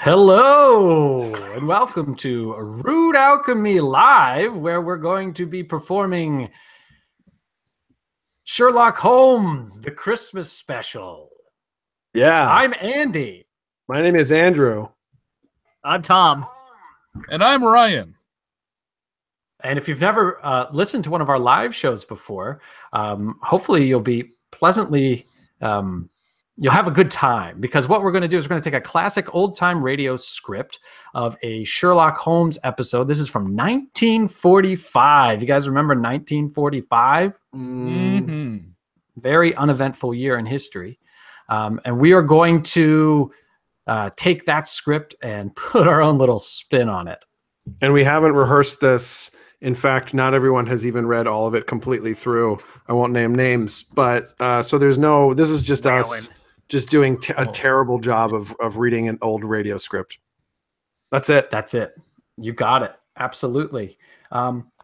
Hello, and welcome to Rude Alchemy Live, where we're going to be performing Sherlock Holmes, the Christmas special. Yeah. I'm Andy. My name is Andrew. I'm Tom. And I'm Ryan. And if you've never listened to one of our live shows before, hopefully you'll be pleasantly... you'll have a good time, because what we're going to do is we're going to take a classic old-time radio script of a Sherlock Holmes episode. This is from 1945. You guys remember 1945? Mm-hmm. Very uneventful year in history. And we are going to take that script and put our own little spin on it. And we haven't rehearsed this. In fact, not everyone has even read all of it completely through. I won't name names, but so there's no, this is just us just doing a terrible job of reading an old radio script. That's it. That's it. You got it. Absolutely.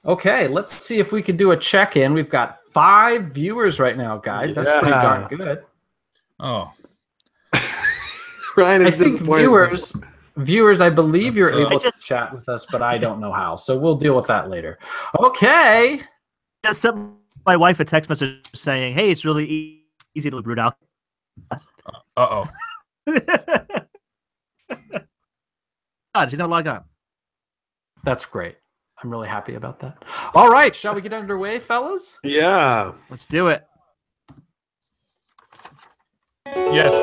Okay, let's see if we can do a check-in. We've got 5 viewers right now, guys. That's pretty darn good. Oh. Ryan is I think disappointed. Viewers, I believe you're able to chat with us, but I don't know how. So we'll deal with that later. Okay. Just sent my wife a text message saying, "Hey, it's really easy to root out." Uh-oh. God, she's not log on. That's great. I'm really happy about that. All right. Shall we get underway, fellas? Yeah. Let's do it. Yes.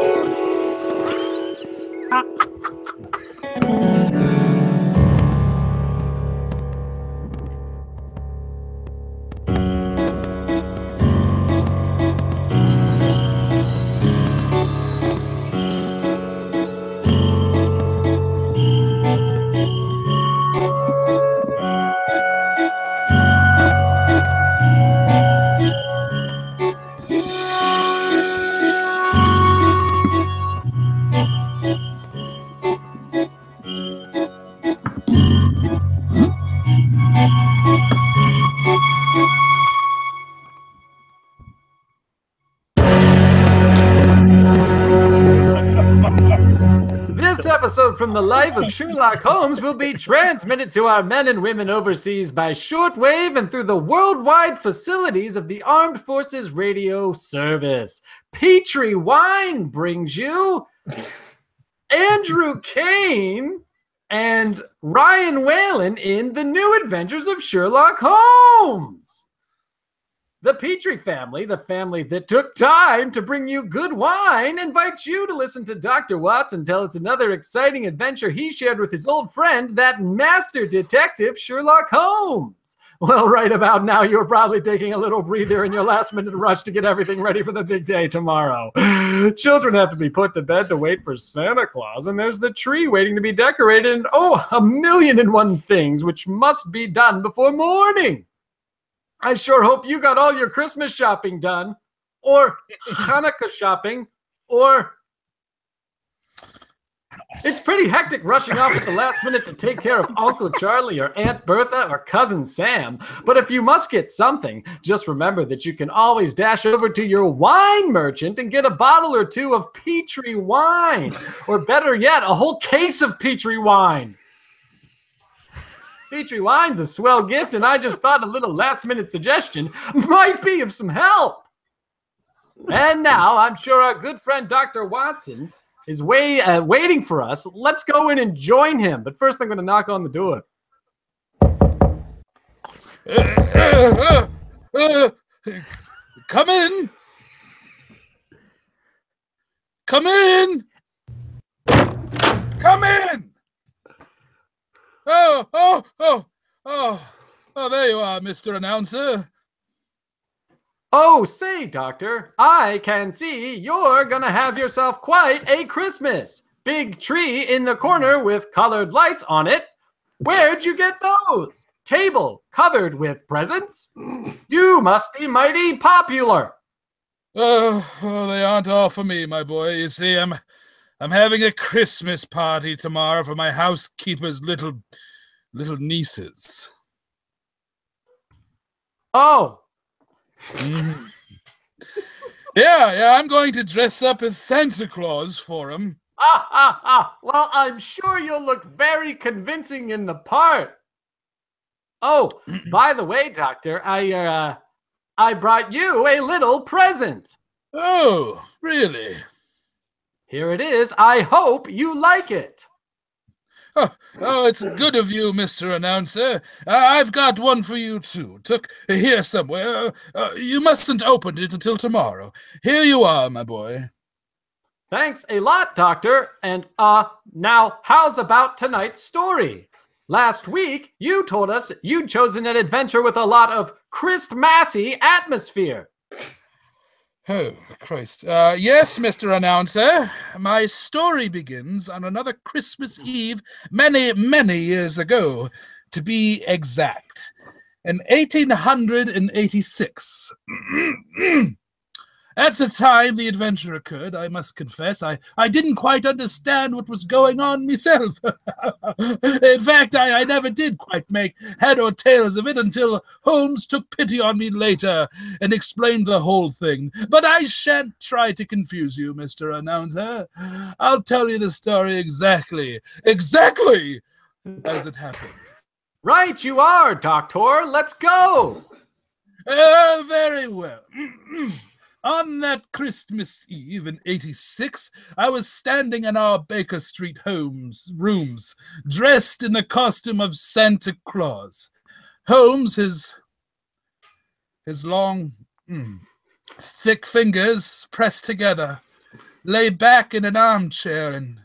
This episode from the life of Sherlock Holmes will be transmitted to our men and women overseas by shortwave and through the worldwide facilities of the Armed Forces Radio Service. Petrie Wine brings you Andrew Kane and Ryan Whalen in The New Adventures of Sherlock Holmes. The Petrie family, the family that took time to bring you good wine, invites you to listen to Dr. Watson tell us another exciting adventure he shared with his old friend, that master detective, Sherlock Holmes. Well, right about now, you're probably taking a little breather in your last-minute rush to get everything ready for the big day tomorrow. Children have to be put to bed to wait for Santa Claus, and there's the tree waiting to be decorated, and oh, 1,000,001 things which must be done before morning. I sure hope you got all your Christmas shopping done, or Hanukkah shopping, or... It's pretty hectic rushing off at the last minute to take care of Uncle Charlie or Aunt Bertha or Cousin Sam. But if you must get something, just remember that you can always dash over to your wine merchant and get a bottle or two of Petrie wine. Or better yet, a whole case of Petrie wine. Petrie wine's a swell gift, and I just thought a little last-minute suggestion might be of some help. And now, I'm sure our good friend Dr. Watson is waiting for us. Let's go in and join him. But first, I'm going to knock on the door. Come in. Come in. Come in. Oh, there you are, Mr. Announcer. Oh, say, Doctor, I can see you're gonna have yourself quite a Christmas. Big tree in the corner with colored lights on it. Where'd you get those? Table covered with presents? You must be mighty popular. Oh, they aren't all for me, my boy. You see, I'm having a Christmas party tomorrow for my housekeeper's little nieces. Oh. Yeah, I'm going to dress up as Santa Claus for them. Well, I'm sure you'll look very convincing in the part. Oh, by the way, Doctor, I brought you a little present. Oh, really? Here it is. I hope you like it. Oh, it's good of you, Mr. Announcer. I've got one for you, too. Took here somewhere. You mustn't open it until tomorrow. Here you are, my boy. Thanks a lot, Doctor. And, now, how's about tonight's story? Last week, you told us you'd chosen an adventure with a lot of Christmassy atmosphere. Oh, Christ. Yes, Mr. Announcer. My story begins on another Christmas Eve many, many years ago, to be exact. In 1886. At the time the adventure occurred, I must confess, I didn't quite understand what was going on myself. In fact, I never did quite make head or tails of it until Holmes took pity on me later and explained the whole thing. But I shan't try to confuse you, Mr. Announcer. I'll tell you the story exactly as it happened. Right, you are, Doctor. Let's go. Very well. On that Christmas Eve in 86, I was standing in our Baker Street Holmes rooms, dressed in the costume of Santa Claus. Holmes, his long, thick fingers pressed together, lay back in an armchair and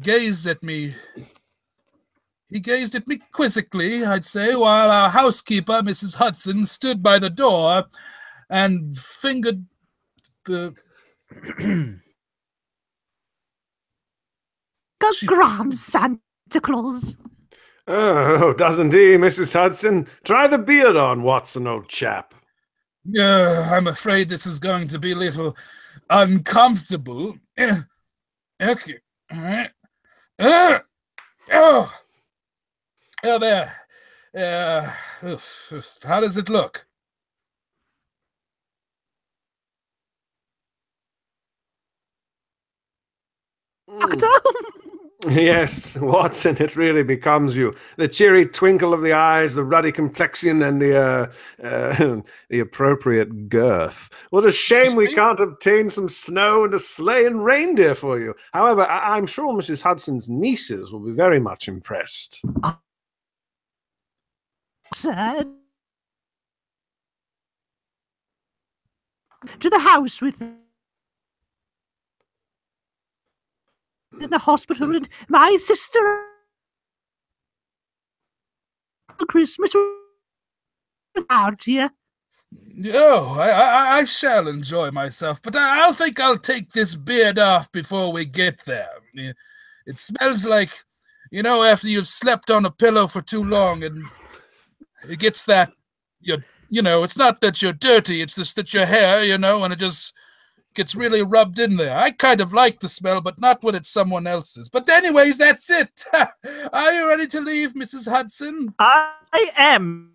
gazed at me. He gazed at me quizzically, I'd say, while our housekeeper, Mrs. Hudson, stood by the door and fingered the... Grams, Santa Claus. Oh, doesn't he, Mrs. Hudson? Try the beard on, Watson, old chap. I'm afraid this is going to be a little uncomfortable. Okay. All right. Oh, there. How does it look? Doctor. Yes, Watson, it really becomes you. The cheery twinkle of the eyes, the ruddy complexion, and the appropriate girth. What a shame we can't obtain some snow and a sleigh and reindeer for you. However, I'm sure Mrs. Hudson's nieces will be very much impressed. Sir, to the house with in the hospital, and my sister Christmas without you. Oh, I shall enjoy myself, but I think I'll take this beard off before we get there. It smells like, after you've slept on a pillow for too long, and it gets that, it's not that you're dirty, it's just that your hair, and it just gets really rubbed in there. I kind of like the smell, but not when it's someone else's. But anyways, that's it. Are you ready to leave, Mrs. Hudson? I am.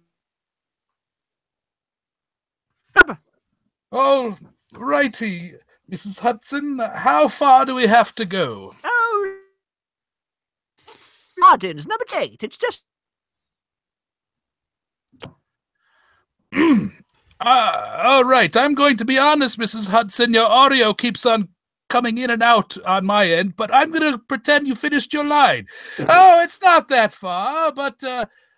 All righty, Mrs. Hudson. How far do we have to go? Oh, Martin's number 8. It's just... All right, I'm going to be honest, Mrs. Hudson. Your audio keeps on coming in and out on my end, but I'm going to pretend you finished your line. Oh, it's not that far, but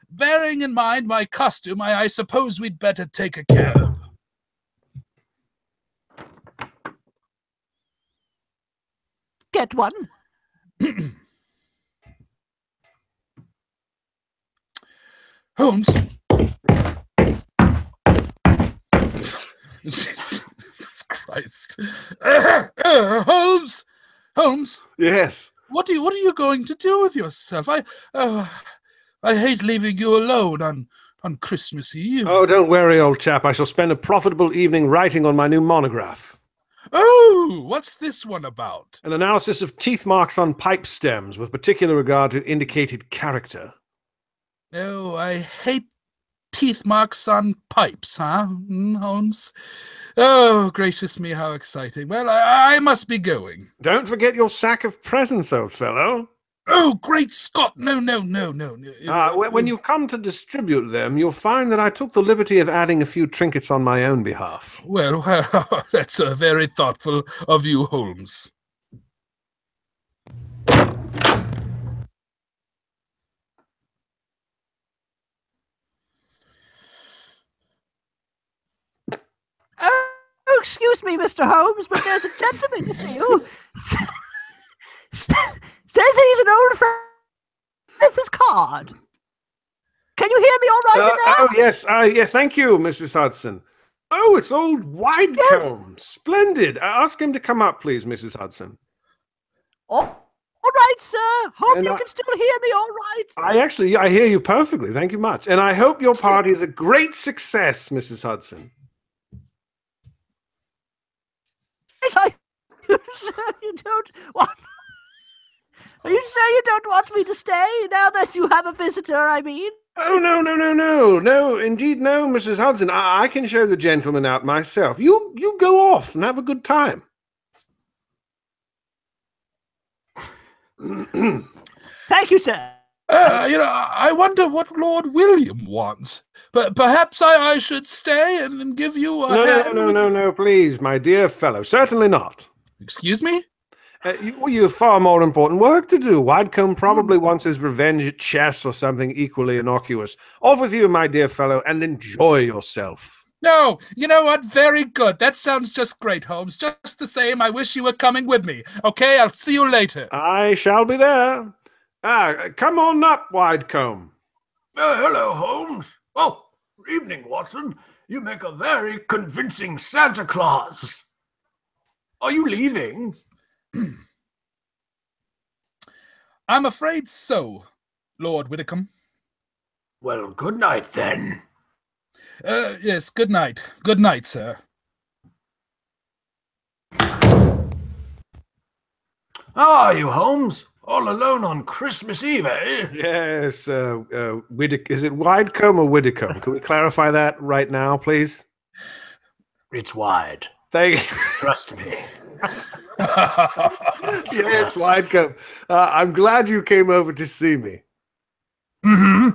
bearing in mind my costume, I suppose we'd better take a cab. Get one. Holmes. Jesus Christ. Holmes! Holmes! Yes? What are you going to do with yourself? I hate leaving you alone on Christmas Eve. Oh, don't worry, old chap. I shall spend a profitable evening writing on my new monograph. Oh, what's this one about? An analysis of teeth marks on pipe stems, with particular regard to indicated character. Oh, I hate teeth marks on pipes, huh, Holmes? Oh, gracious me, how exciting. Well, I must be going. Don't forget your sack of presents, old fellow. Oh, great Scott! No. When you come to distribute them, you'll find that I took the liberty of adding a few trinkets on my own behalf. Well, that's very thoughtful of you, Holmes. Oh, excuse me, Mr. Holmes, but there's a gentleman to see you. Says he's an old friend with his card. Can you hear me all right in there? Oh, yes. Yeah, thank you, Mrs. Hudson. Oh, it's old Widecombe. Splendid. Ask him to come up, please, Mrs. Hudson. All right, sir. Hope And you can still hear me all right. I hear you perfectly. Thank you much. And I hope your party is a great success, Mrs. Hudson. Are you sure you don't want... Are you sure you don't want me to stay now that you have a visitor, I mean? Oh, no. No, indeed no, Mrs. Hudson. I can show the gentleman out myself. You go off and have a good time. Thank you, sir. I wonder what Lord William wants. But perhaps I should stay and give you a hand. No, please, my dear fellow. Certainly not. Excuse me? You have far more important work to do. Widecombe probably wants his revenge at chess or something equally innocuous. Off with you, my dear fellow, and enjoy yourself. No, you know what? Very good. That sounds just great, Holmes. Just the same, I wish you were coming with me. Okay, I'll see you later. I shall be there. Come on up, Widecombe. Hello, Holmes. Oh, evening, Watson. You make a very convincing Santa Claus. Are you leaving? I'm afraid so, Lord Widdicombe. Well, good night, then. Yes, good night. Good night, sir. How are you, Holmes? All alone on Christmas Eve, eh? Yes, is it Widecombe or Widdicombe? Can we clarify that right now, please? It's wide. Thank you. Trust me. Yes, Widecombe. I'm glad you came over to see me. Mm-hmm.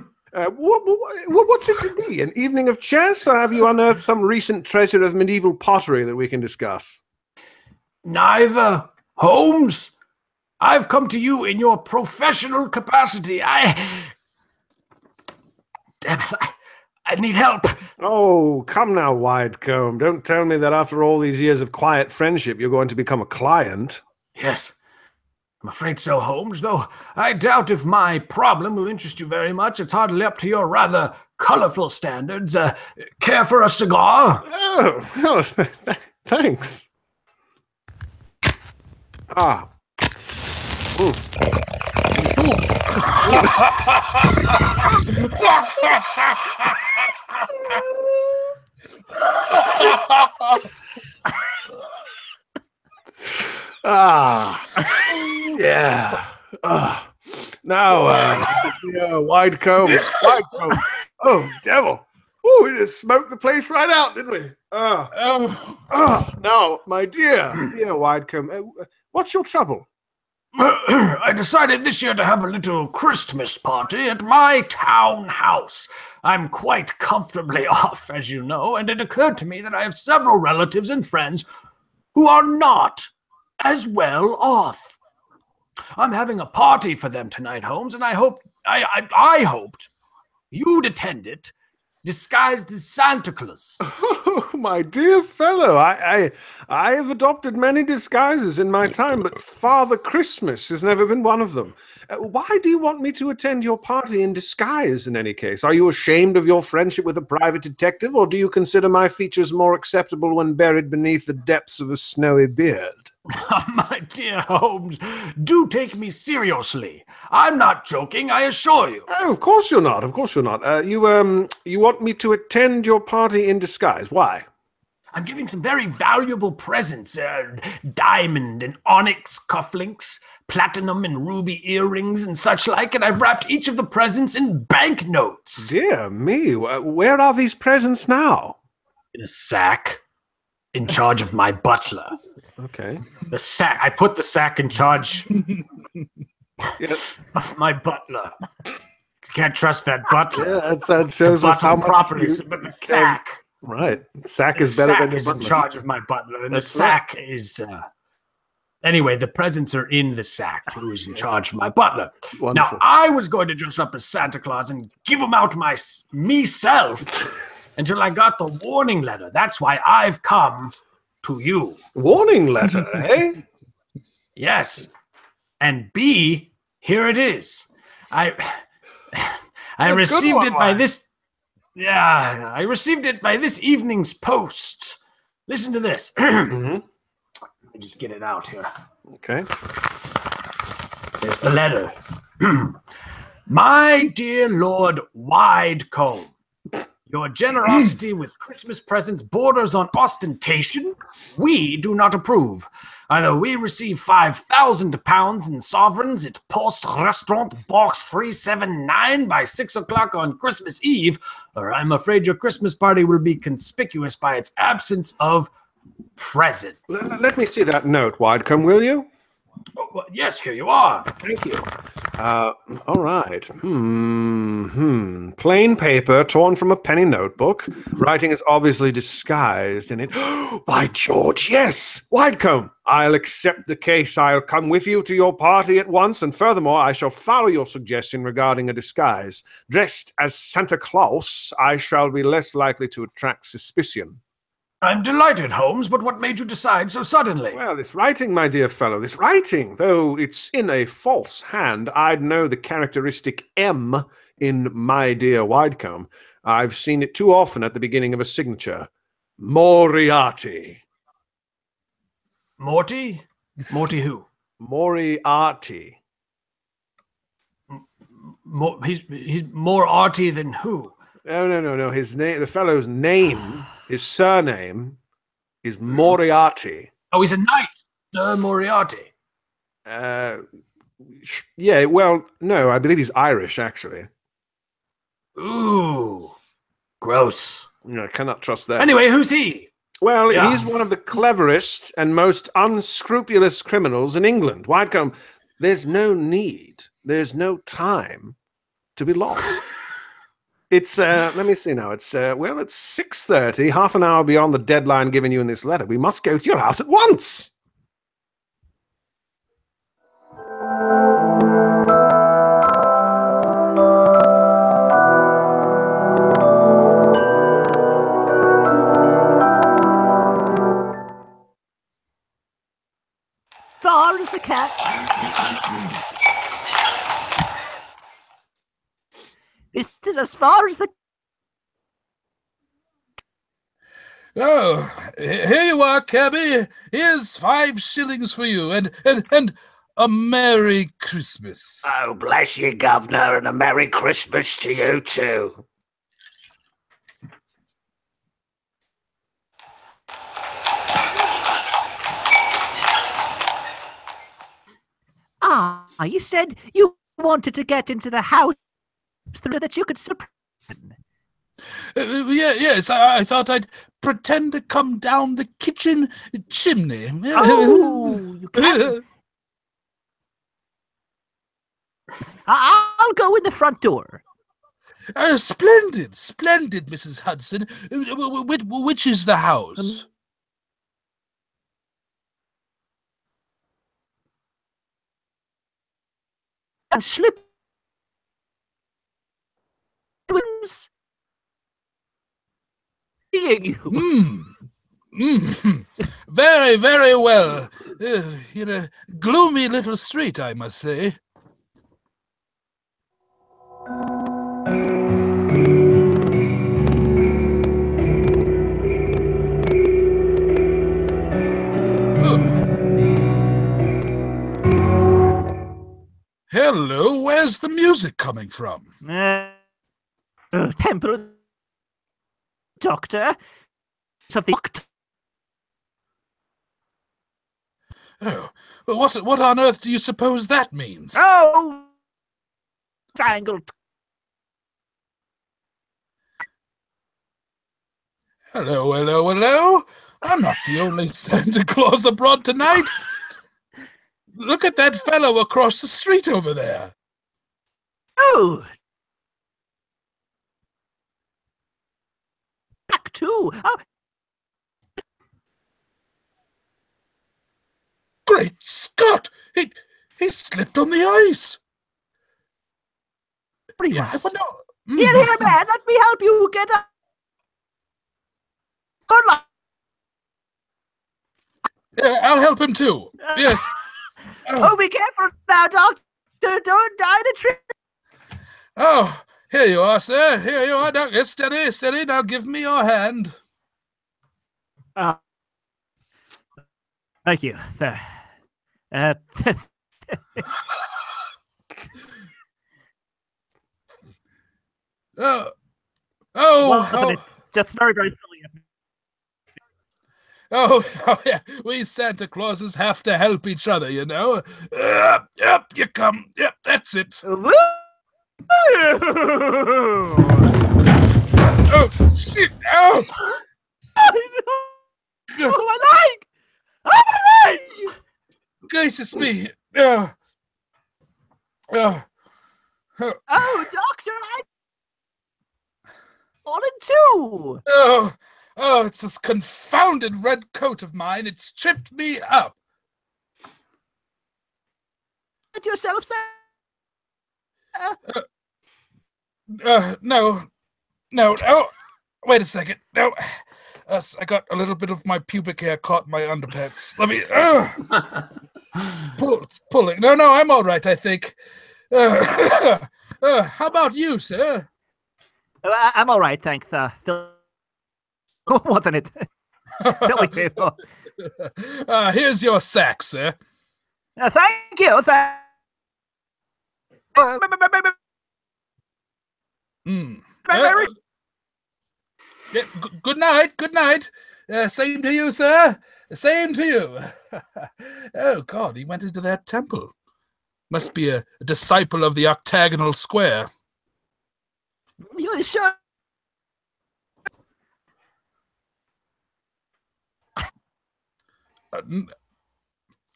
What's it to be? An evening of chess, or have you unearthed some recent treasure of medieval pottery that we can discuss? Neither, Holmes. I've come to you in your professional capacity. Damn it, I need help. Oh, come now, Widecombe. Don't tell me that after all these years of quiet friendship, you're going to become a client. Yes, I'm afraid so, Holmes, though I doubt if my problem will interest you very much. It's hardly up to your rather colorful standards. Care for a cigar? Oh, well, thanks. Ah. Ooh. Yeah. Now, Widecombe. Oh, devil. Oh, we just smoked the place right out, didn't we? No, my dear Widecombe. What's your trouble? I decided this year to have a little Christmas party at my town house. I'm quite comfortably off, as you know, and it occurred to me that I have several relatives and friends who are not as well off. I'm having a party for them tonight, Holmes, and I hoped you'd attend it, disguised as Santa Claus. Oh, my dear fellow, I have adopted many disguises in my time, but Father Christmas has never been one of them. Why do you want me to attend your party in disguise, in any case? Are you ashamed of your friendship with a private detective, or do you consider my features more acceptable when buried beneath the depths of a snowy beard? My dear Holmes, do take me seriously. I'm not joking, I assure you. Oh, of course you're not. Of course you're not. You want me to attend your party in disguise. Why? I'm giving some very valuable presents, diamond and onyx cufflinks, platinum and ruby earrings and such like, and I've wrapped each of the presents in banknotes. Dear me, where are these presents now? In a sack, in charge of my butler. Okay. The sack. I put the sack in charge Yes. of my butler. Can't trust that butler. Yeah, that shows us how much properly, you but the can- sack. Right. Sack is better than the your sack is in butler. charge of my butler, and That's the sack is. Anyway, the presents are in the sack. Who is in charge of my butler? Wonderful. Now, I was going to dress up as Santa Claus and give them out myself until I got the warning letter. That's why I've come to you. Warning letter, eh? Yes. And B, here it is. I received it by this. Yeah, I received it by this evening's post. Listen to this. Mhm. Let me just get it out here. Okay. There's the letter. My dear Lord Widecombe, your generosity with Christmas presents borders on ostentation. We do not approve. Either we receive £5,000 in sovereigns at Post Restaurant Box 379 by 6 o'clock on Christmas Eve, or I'm afraid your Christmas party will be conspicuous by its absence of presents. Let me see that note, Widecombe, will you? Oh, well, yes, here you are. Thank you. All right. Plain paper torn from a penny notebook. Writing is obviously disguised in it. By George, yes! Widecombe, I'll accept the case. I'll come with you to your party at once, and furthermore, I shall follow your suggestion regarding a disguise. Dressed as Santa Claus, I shall be less likely to attract suspicion. I'm delighted, Holmes, but what made you decide so suddenly? Well, this writing, my dear fellow, this writing, though it's in a false hand, I'd know the characteristic M in my dear Widecombe. I've seen it too often at the beginning of a signature. Moriarty. Morty? Morty who? Moriarty. He's more arty than who? No. His name, the fellow's name, his surname is Moriarty. Oh, he's a knight, Sir Moriarty. Yeah, well, no, I believe he's Irish, actually. Ooh, gross. I cannot trust that. Anyway, who's he? Well, Yeah. he's one of the cleverest and most unscrupulous criminals in England. Widecombe, there's no need, there's no time to be lost. It's, let me see now, it's 6:30, half an hour beyond the deadline given you in this letter. We must go to your house at once. Far as the cat. This is as far as the. Oh, here you are, cabby. Here's 5 shillings for you, and a Merry Christmas. Oh, bless you, Governor, and a Merry Christmas to you too. Ah, you said you wanted to get into the house through that you could surprise. Yes, I thought I'd pretend to come down the kitchen chimney. Oh, you can't. I'll go in the front door. Splendid, Mrs. Hudson. Which is the house? And slip. Seeing you. Very, very well. In a gloomy little street, I must say. Hello, where's the music coming from? Temple Doctor of the Oh, well, what on earth do you suppose that means? Oh, triangle. Hello, hello, hello. I'm not the only Santa Claus abroad tonight. Look at that fellow across the street over there. Oh, back two. Oh, Great Scott! He slipped on the ice. pretty Yeah, much. but no. Here, man. Let me help you get up. Good luck. Yeah, I'll help him too. Yes. Oh, be careful now, Doctor. Don't die the trip. Oh, here you are, sir. Here you are. Now, yes, steady, steady. Now give me your hand. Thank you. There. Oh, It's just very, very silly. oh, yeah. We Santa Clauses have to help each other, you know. Yep, you come. Yep, that's it. Oh, shit. Oh. Oh, my leg! Oh, my leg! Gracious me. Oh, Oh, Doctor, I fallen too. oh, it's this confounded red coat of mine. It's tripped me up. Hurt yourself, sir. No. Oh, wait a second. No. I got a little bit of my pubic hair caught in my underpants. Let me. It's pulling. No, I'm all right, I think. How about you, sir? I'm all right, thanks. Wasn't it? Here's your sack, sir. Thank you. Yeah, good night. Good night. Same to you, sir. Same to you. Oh, God, he went into that temple. Must be a disciple of the octagonal square. You sure?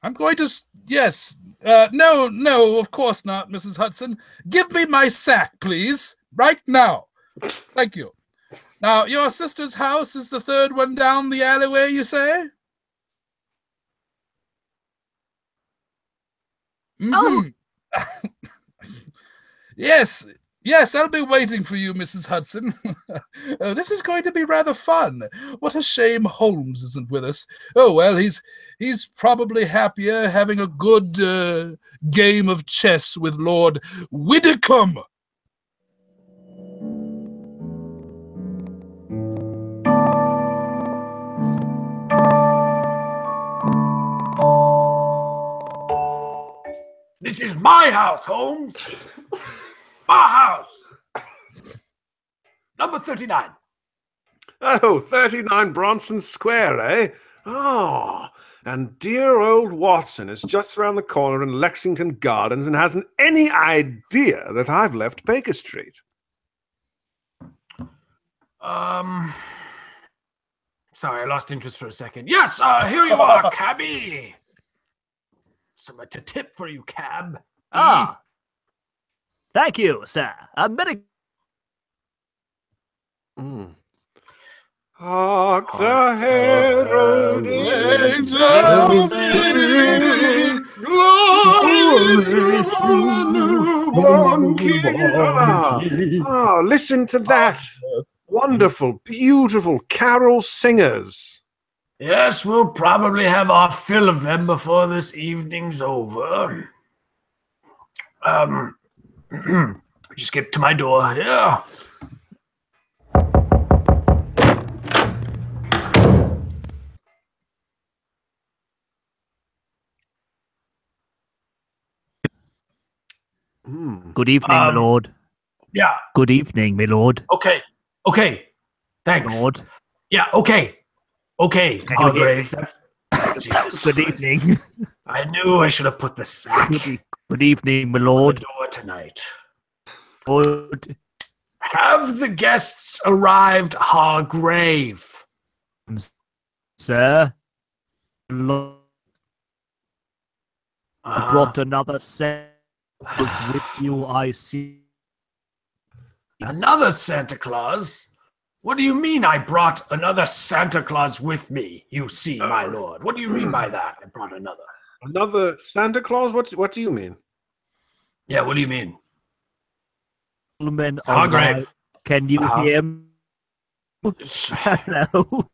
I'm going to... Yes. No, of course not, Mrs. Hudson. Give me my sack, please. Right now. Thank you. Now, your sister's house is the third one down the alleyway, you say? Mm-hmm. Yes, I'll be waiting for you, Mrs. Hudson. Oh, this is going to be rather fun. What a shame Holmes isn't with us. Oh, well, he's probably happier having a good game of chess with Lord Widdicombe. This is my house, Holmes. My house. Number 39. Oh, 39 Bronson Square, eh? Oh, and dear old Watson is just around the corner in Lexington Gardens and hasn't any idea that I've left Baker Street. Sorry, I lost interest for a second. Yes, here you are, cabby. Something to tip for you, cab. Ah, thank you, sir. I'm very... Hark the herald angels sing, glory to the newborn King. Listen to that. Wonderful, beautiful carol singers. Yes, we'll probably have our fill of them before this evening's over. Just get to my door here. Good evening, my lord. Yeah. Good evening, my lord. Okay. Thanks. Lord. Yeah. Okay. Can you Hargrave. Jesus Good Christ. evening. I knew I should have put the sack Good evening, my on lord. the door tonight. Good. Have the guests arrived, Hargrave? Sir. Lord, I Uh, brought another set with you, I see. Another Santa Claus? What do you mean I brought another Santa Claus with me, you see, my lord? What do you mean by that? I brought another. Another Santa Claus? What do you mean? Yeah, what do you mean? Gentlemen, Hargrave. can you hear me? Hello?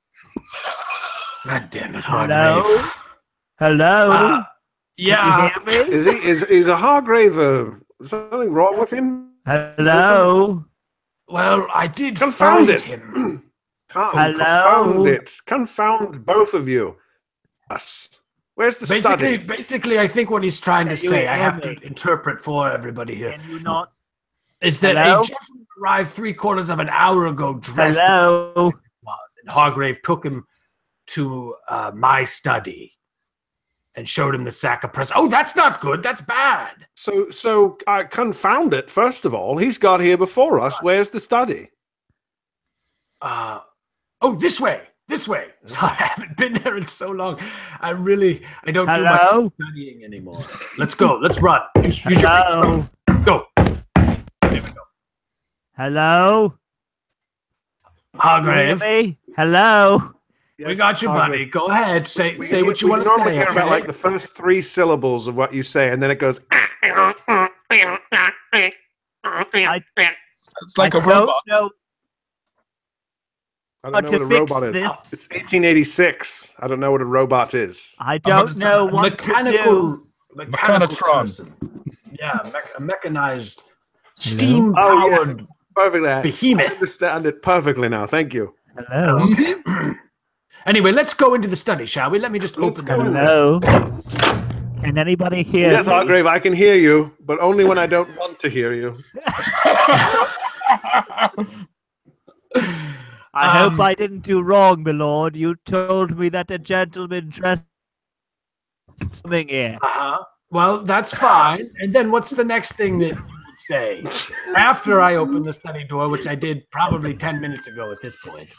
God damn it, Hello? Hargrave. Hello? Yeah. Can you hear me? Is a Hargrave is something wrong with him? Hello? Well, I did Confound find it! him. Confound it! Confound both of you! Us. Where's the study? Basically, I think what he's trying to Can you say, I hear have me? to interpret for everybody here, Can you not? is that Hello? a gentleman arrived 3/4 of an hour ago dressed Hello? as Claus, and Hargrave took him to my study and showed him the sack of presents. Oh, that's not good. That's bad. So confound it, first of all. He's got here before us. Where's the study? Oh, this way. This way. Sorry, I haven't been there in so long. I don't do much Hello? studying anymore. Let's go. Let's run. Use your feet. Hello? Go. There we go. Hello? Hargrave, Can you hear me? Hello? we got you, buddy. Go ahead. Say what you want to normally say. hear about Okay? like the first 3 syllables of what you say, and then it goes. It's like a I don't robot. know I how don't know to what a fix robot is. this. It's 1886. I don't know what a robot is. I don't know what to do. Mechanotron. person. Yeah, a mechanized, steam Oh, yes. powered Perfectly. I behemoth. understand it perfectly now. Thank you. Hello? Okay. Anyway, let's go into the study, shall we? Let me just Let's open go that. in door. Hello? Can anybody hear Yes, me? Hargrave, I can hear you, but only when I don't want to hear you. I hope I didn't do wrong, my lord. You told me that a gentleman dressed something here. Uh-huh. Well, that's fine. And then what's the next thing that you would say after I open the study door, which I did probably 10 minutes ago at this point?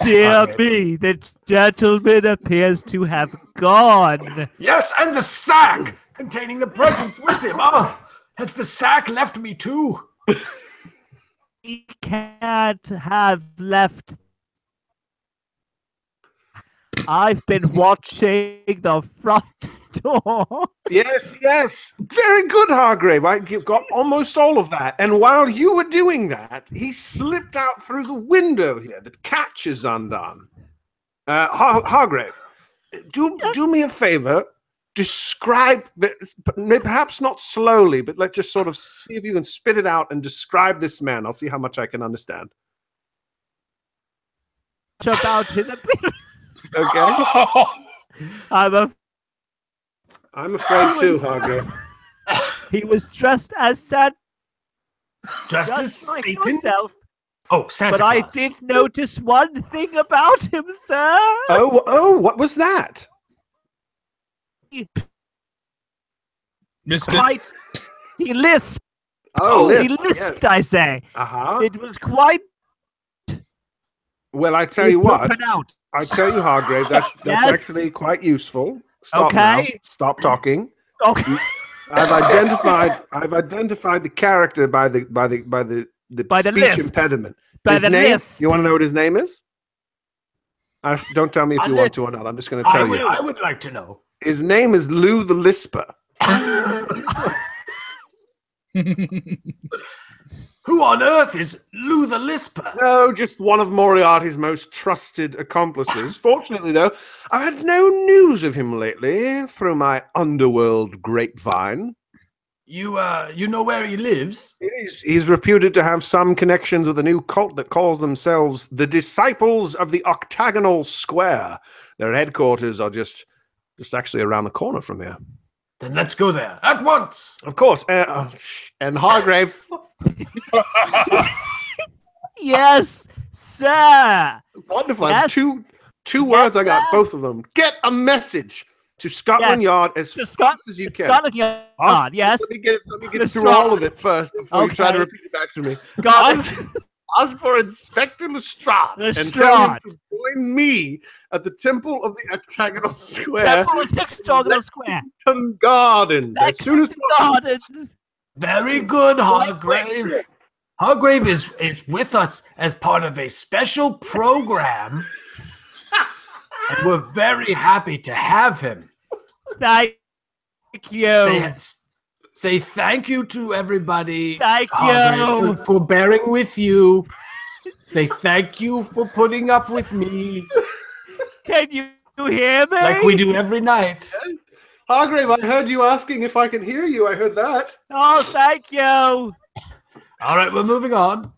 Dear Okay. me, the gentleman appears to have gone. Yes, and the sack containing the presents with him. Oh, has the sack left me too? He can't have left. I've been watching the front door. Yes. Very good, Hargrave. I got almost all of that. And while you were doing that, he slipped out through the window here. The catch is undone. Hargrave, do me a favor. Describe, perhaps not slowly, but let's just sort of see if you can spit it out and describe this man. I'll see how much I can understand. About his appearance. Okay? I'm I'm afraid too, Hargrave. He was dressed as Santa, Just as just like Satan? yourself. Oh, Santa But I Claus. did notice one thing about him, sir. Oh, what was that? Missed it. Quite. He lisped. Oh, He Lisp, lisped, yes. I say. Uh-huh. It was quite. Well, I tell you what. Out. I tell you, Hargrave, that's Yes? actually quite useful. Stop now. Okay. Stop talking. Okay. I've identified the character by the By the speech lisp. impediment. By His the name. lisp. You want to know what his name is? Don't tell me if you want to or not. I'm just going to tell you. I would like to know. His name is Lou the Lisper. Who on earth is Lou the Lisper? No, just one of Moriarty's most trusted accomplices. Fortunately, though, I've had no news of him lately through my underworld grapevine. You know where he lives? He's reputed to have some connections with a new cult that calls themselves the Disciples of the Octagonal Square. Their headquarters are just actually around the corner from here. Then let's go there at once. Of course. And Hargrave. Yes, sir. Wonderful. Yes. I have 2 words, I got both of them. Get a message to Scotland Yard as fast as you can. Scotland Yard, yes. Let me get through all of it first before you try to repeat it back to me. Ask for Inspector Lestrade and tell him to join me at the Temple of the Octagonal Square. Temple of the Octagonal Square. Lexington Gardens. As soon as possible. Very good, Hargrave. Hargrave is with us as part of a special program. And we're very happy to have him. Thank you. Say thank you to everybody. Thank you. For bearing with you. Say thank you for putting up with me. Can you hear me? Like we do every night. Hargrave, I heard you asking if I can hear you. I heard that. Oh, thank you. All right, we're moving on.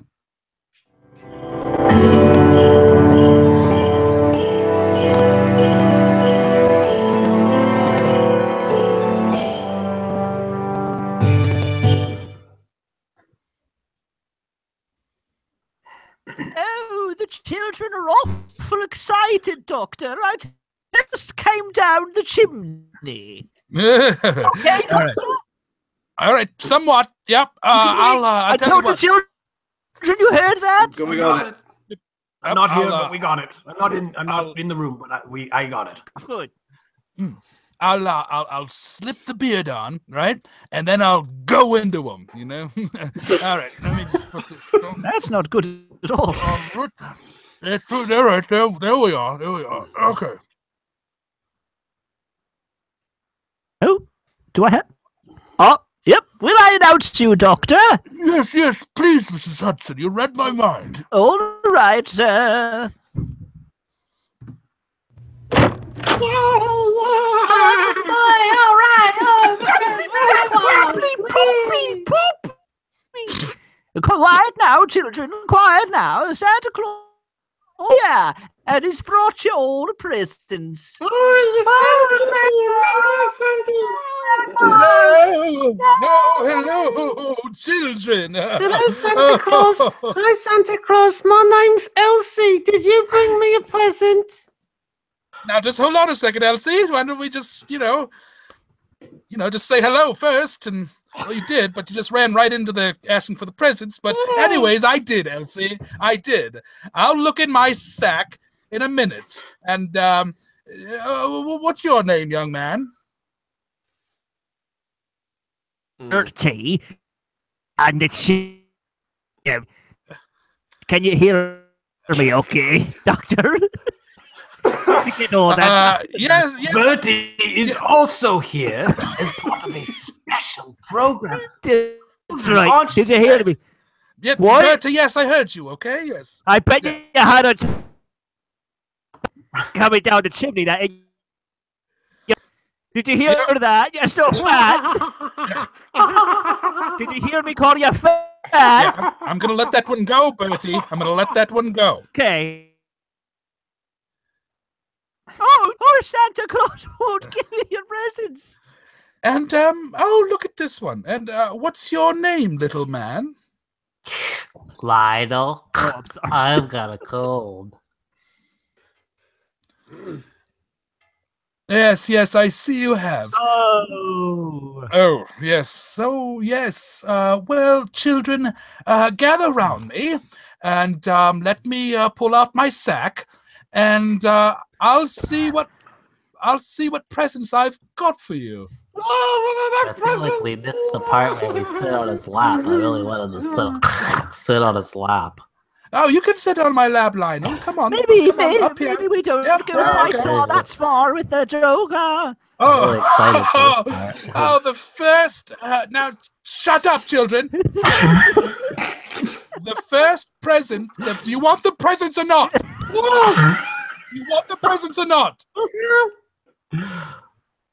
Oh, the children are awful excited, Doctor. I just came down the chimney. Okay, All right, somewhat. Yep. I told the children. You heard that? We got it. I'm not here, but we got it. I'm not in the room, but I got it. Good. I'll slip the beard on, right, and then I'll go into him. You know. All right. Let me just put this. That's not good at all. That's all right. There we are. There we are. Okay. Oh, do I have? Oh, yep. Will I announce you, Doctor? Yes, please, Mrs. Hudson. You read my mind. All right, sir. Quiet now, children. Quiet now. Santa Claus. Oh, yeah. And he's brought you all the presents. Hello, children. Hello, Santa Claus. Hi, Santa Claus. My name's Elsie. Did you bring me a present? Now, just hold on a second, Elsie. Why don't we just, just say hello first? And well, you did, but you just ran right into the asking for the presents. But anyways, I did, Elsie. I did. I'll look in my sack in a minute. And what's your name, young man? Dirty. And it's... Can you hear me okay, Doctor? Yes. Bertie is also here as part of a special program. That's right. Did you hear me? Yeah, what? Bertie, yes, I heard you, okay? Yes. I bet you had a... coming down the chimney. Did you hear that? You're so fat. Did you hear me call you fat? Yeah, I'm going to let that one go, Bertie. I'm going to let that one go. Okay. Oh, Santa Claus won't give you your presents. And, look at this one. And what's your name, little man? Lionel. Oh, I'm sorry. I've got a cold. Yes, I see you have. Oh, yes. So, yes. Well, children, gather round me and let me pull out my sack, and I'll see what presents I've got for you. I feel like we missed the part where we sit on his lap. I really wanted to sit on his lap. Oh, you can sit on my lap, Lionel. Come on. maybe Up we don't Yep. go quite okay. far that far with the Joker. I'm really excited for this part. Oh, the first. Now, shut up, children. The first present. Do you want the presents or not? Yes. You want the presents or not?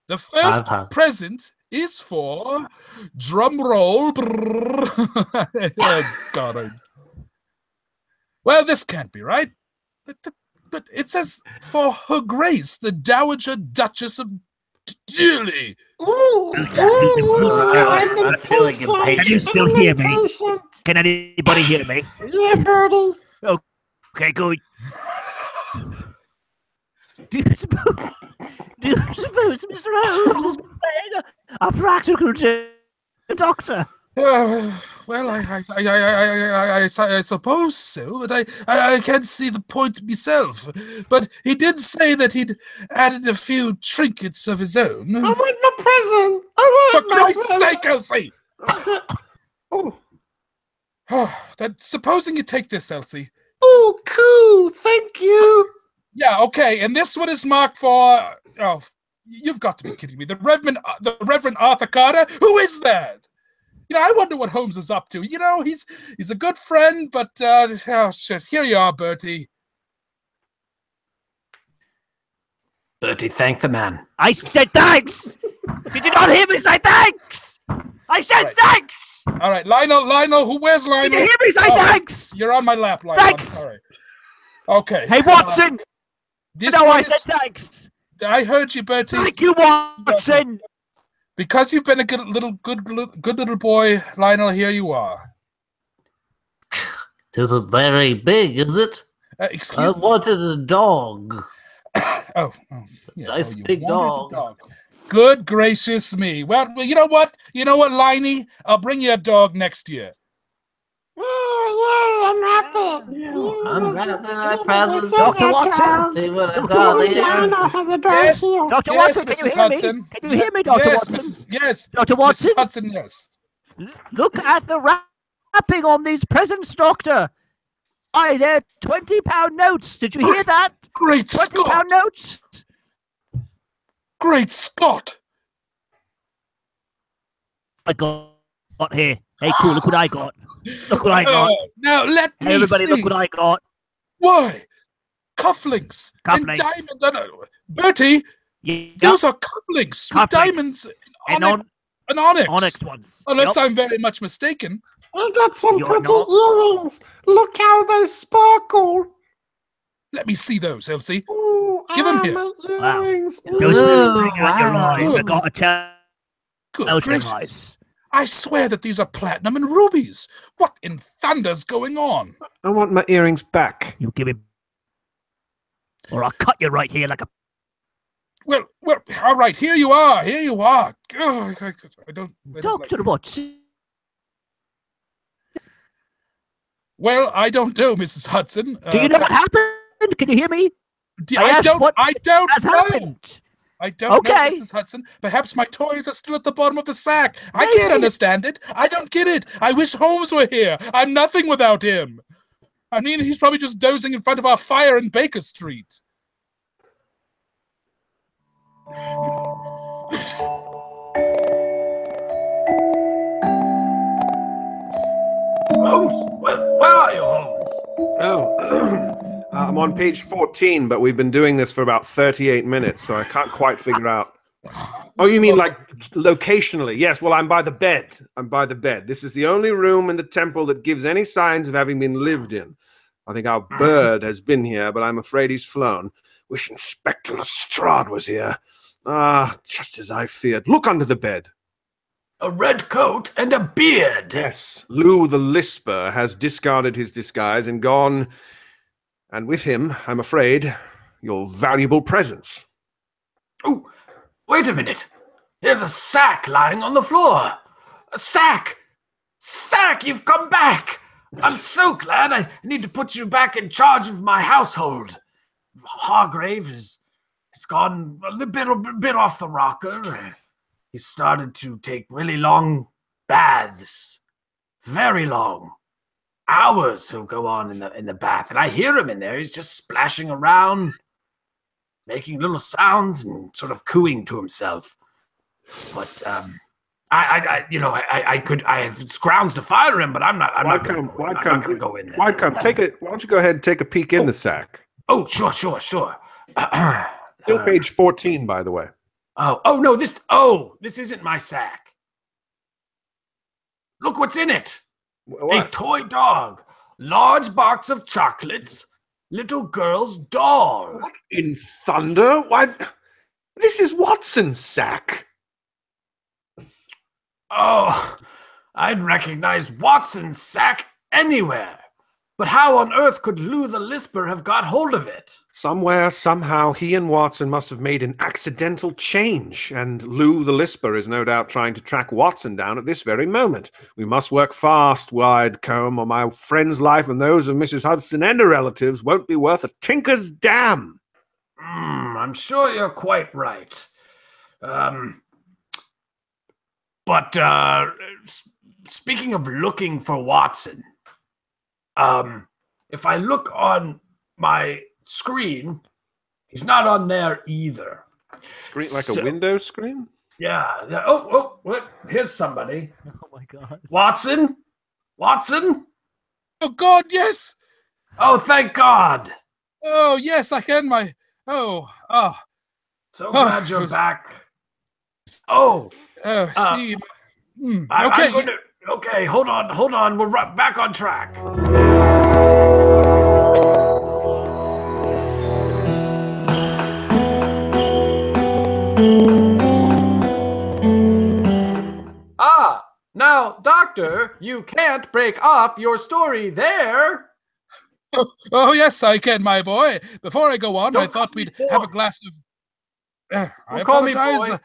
The first present is for drum roll. Oh, God. Well, this can't be right. But it says for Her Grace, the Dowager Duchess of Dilly. I'm feeling impatient. Can you still hear me? Can anybody hear me? Yeah, Birdie. Okay, good. Do you suppose Mr. Holmes is playing a practical doctor? Well, I suppose so, but I can't see the point myself. But he did say that he'd added a few trinkets of his own. I want my present. For Christ's sake, Elsie! Then supposing you take this, Elsie. Oh, cool. Thank you. Yeah, okay, and this one is marked for... Oh, you've got to be kidding me. The Reverend Arthur Carter? Who is that? I wonder what Holmes is up to. He's a good friend, but just here you are, Bertie. Bertie, thank the man. I said thanks! Did you not hear me say thanks? I said thanks! All right, Lionel, where's Lionel? Did you hear me say thanks? You're on my lap, Lionel. Thanks! All right. Okay. Hey, Watson! I said thanks! I heard you, Bertie. Thank you, Watson! Because you've been a good little boy, Lionel, here you are. This is very big, is it? Excuse me. I wanted a dog. Yeah, Nice big dog. Good gracious me. Well, you know what? Liney? I'll bring you a dog next year. Yeah, unwrap it. Unwrap my present. Dr. Watson! See what I Dr. got Watson, here. Lionel has a dog Yes. here. Dr. Yes, Watson, can you Mrs. hear Hudson. me? Can you hear me, Dr. Yes, Watson? Yes. Dr. Watson? Mrs. Hudson, yes. Look at the wrapping on these presents, Doctor. Aye, they're £20 notes. Did you hear that? Great £20 Scott! notes. Great Scott! I got here. Hey, cool, look what I got. Look what I got. Now let me Hey, everybody, see. look what I got. Why? Cufflinks and Cufflinks. diamonds. Bertie, Yeah, those are cufflinks with Cufflinks. diamonds and and onyx. onyx ones. Unless Yup. I'm very much mistaken. I got some You're pretty not. earrings. Look how they sparkle. Let me see those, Elsie. Ooh, Give 'em here. my Wow. earrings. Those Oh, bring out your wow. eyes. I gotta tell Good you gracious. eyes. I swear that these are platinum and rubies. What in thunder's going on? I want my earrings back. You give me, or I'll cut you right here like a. Well, all right, here you are. Here you are. Oh, I don't Doctor like Watson. Well, I don't know, Mrs. Hudson. Do you know what happened? Can you hear me? I I asked don't. what I don't has know. happened? I don't know, Okay. Mrs. Hudson. Perhaps my toys are still at the bottom of the sack. I can't Maybe. understand it. I don't get it. I wish Holmes were here. I'm nothing without him. I mean, he's probably just dozing in front of our fire in Baker Street. Holmes, where are you, Holmes? Oh, I'm on page 14, but we've been doing this for about 38 minutes, so I can't quite figure out. Oh, you mean like locationally? Yes, well, I'm by the bed. I'm by the bed. This is the only room in the temple that gives any signs of having been lived in. I think our bird has been here, but I'm afraid he's flown. Wish Inspector Lestrade was here. Ah, just as I feared. Look under the bed. A red coat and a beard. Yes, Lou the Lisper has discarded his disguise and gone, and with him, I'm afraid, your valuable presents. Oh, wait a minute. There's a sack lying on the floor. A sack! Sack, you've come back! I'm so glad. I need to put you back in charge of my household. Hargrave has gone a bit off the rocker. He started to take really long baths. Very long. Hours he'll go on in the bath. And I hear him in there. He's just splashing around, making little sounds and sort of cooing to himself. But I have grounds to fire him, but I'm not going to go in there. Why don't you go ahead and take a peek in the sack? Oh, sure. Still page 14, by the way. Oh no, this isn't my sack. Look what's in it. What? A toy dog, large box of chocolates, little girl's doll. What in thunder? Why? This is Watson's sack. Oh, I'd recognize Watson's sack anywhere. But how on earth could Lou the Lisper have got hold of it? Somewhere, somehow, he and Watson must have made an accidental change, and Lou the Lisper is no doubt trying to track Watson down at this very moment. We must work fast, Widecombe, or my friend's life and those of Mrs. Hudson and her relatives won't be worth a tinker's damn. I'm sure you're quite right. Speaking of looking for Watson, if I look on my screen, he's not on there either. Screen like a window screen? Yeah. Oh, here's somebody. Oh my God. Watson? Oh God, yes. Oh, thank God. Oh yes, I can. So glad you're back. Oh. See. Okay. Okay, hold on. We're back on track. Now, Doctor, you can't break off your story there. Oh, yes, I can, my boy. Before I go on, I thought we'd have a glass of... I apologize. Call me boy.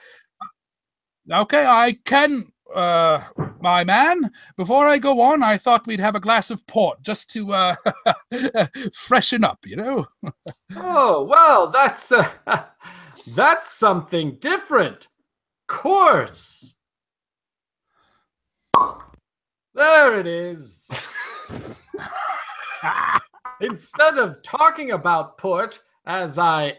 Okay, I can, my man. Before I go on, I thought we'd have a glass of port just to freshen up, you know? Oh, well, that's something different. Course. There it is. Instead of talking about port, as I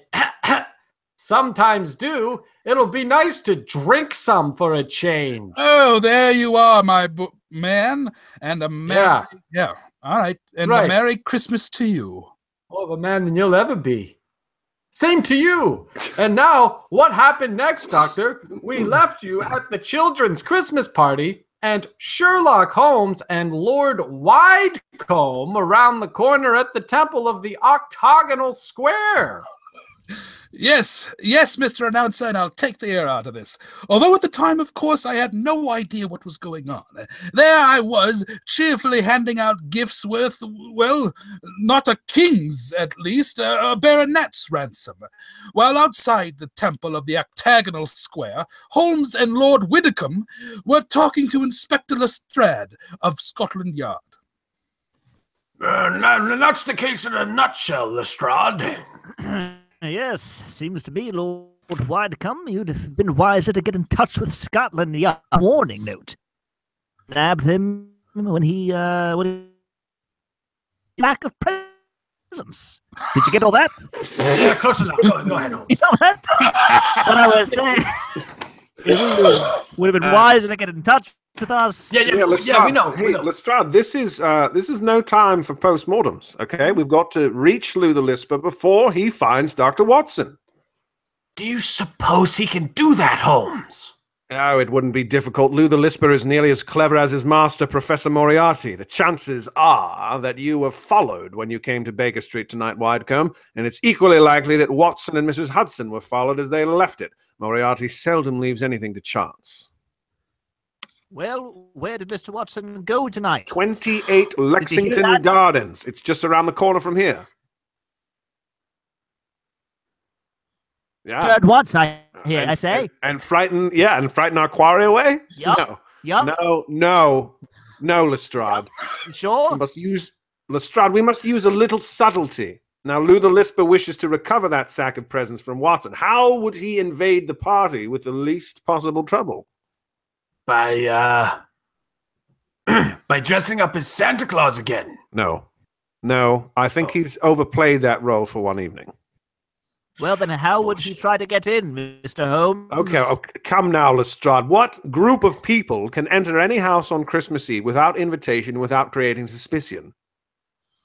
sometimes do, it'll be nice to drink some for a change. Oh, there you are, my man. And a merry... Yeah, all right. And a Merry Christmas to you. More of a man than you'll ever be. Same to you. And now, what happened next, Doctor? We left you at the children's Christmas party, and Sherlock Holmes and Lord Widecombe around the corner at the Temple of the Octagonal Square. Yes, Mr. Announcer, and I'll take the air out of this. Although at the time, of course, I had no idea what was going on. There I was, cheerfully handing out gifts worth, well, not a king's, at least, a baronet's ransom. While outside the temple of the Octagonal Square, Holmes and Lord Widecombe were talking to Inspector Lestrade of Scotland Yard. That's the case in a nutshell, Lestrade. Yes, seems to me, Lord Widecombe, you'd have been wiser to get in touch with Scotland Yard. Warning note. Nabbed him when he lack of presence. Did you get all that? Yeah, close enough. Go ahead, Holmes. You know that? What I was saying, it would have been wiser to get in touch with us. Yeah, Lestrade, we know. Hey, Lestrade, this is no time for postmortems, okay? We've got to reach Lou the Lisper before he finds Dr. Watson. Do you suppose he can do that, Holmes? No, it wouldn't be difficult. Lou the Lisper is nearly as clever as his master, Professor Moriarty. The chances are that you were followed when you came to Baker Street tonight, Widecombe, and it's equally likely that Watson and Mrs. Hudson were followed as they left it. Moriarty seldom leaves anything to chance. Well, where did Mr. Watson go tonight? 28 Lexington Gardens. It's just around the corner from here. Yeah. Heard what I say? And frighten our quarry away? Yep. No, Lestrade. Sure. We must use a little subtlety. Now, Lou the Lisper wishes to recover that sack of presents from Watson. How would he invade the party with the least possible trouble? By dressing up as Santa Claus again. No, I think he's overplayed that role for one evening. Well, then how would he try to get in, Mr. Holmes? Okay, come now, Lestrade. What group of people can enter any house on Christmas Eve without invitation, without creating suspicion?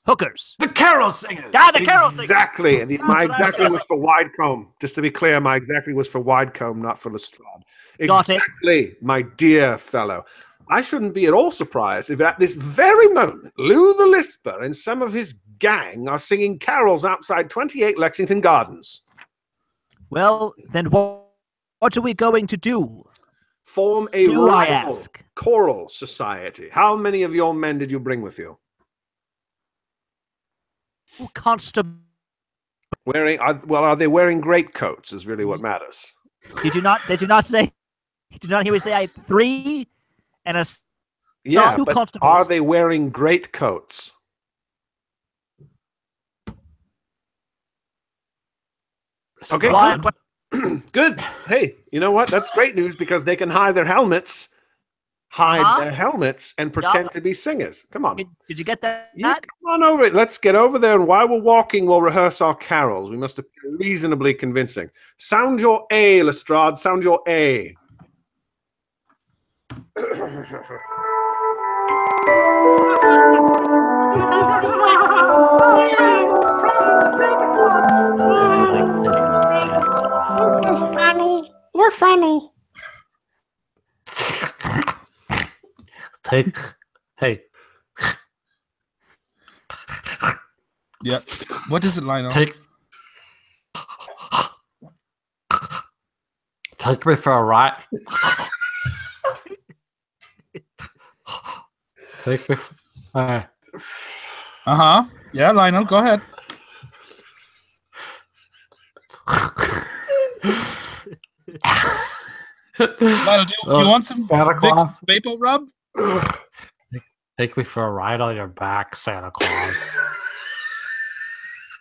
Hookers. The carol singers. Yeah, the carol singers. Exactly. My exactly was for Widecombe. Just to be clear, my exactly was for Widecombe, not for Lestrade. Exactly, my dear fellow. I shouldn't be at all surprised if at this very moment, Lou the Lisper and some of his gang are singing carols outside 28 Lexington Gardens. Well, then what are we going to do? Form a rival choral society. How many of your men did you bring with you? Constable. Are they wearing greatcoats? Is really what matters. Did you not say? Did you not hear me say I had 3 and a Yeah, two but constables? are they wearing greatcoats? Okay, good. Good. Hey, you know what? That's great news because they can hide their helmets, and pretend to be singers. Come on. Did you get that? Yeah, come on over. Let's get over there, and while we're walking, we'll rehearse our carols. We must appear reasonably convincing. Sound your A, Lestrade. Sound your A. This is funny. You're funny. Hey. Yeah. What is it, Lionel? Take me for a ride. Take me for... Yeah, Lionel, go ahead. Lionel, do you want some Vicks Vapor Rub? Take me for a ride on your back, Santa Claus.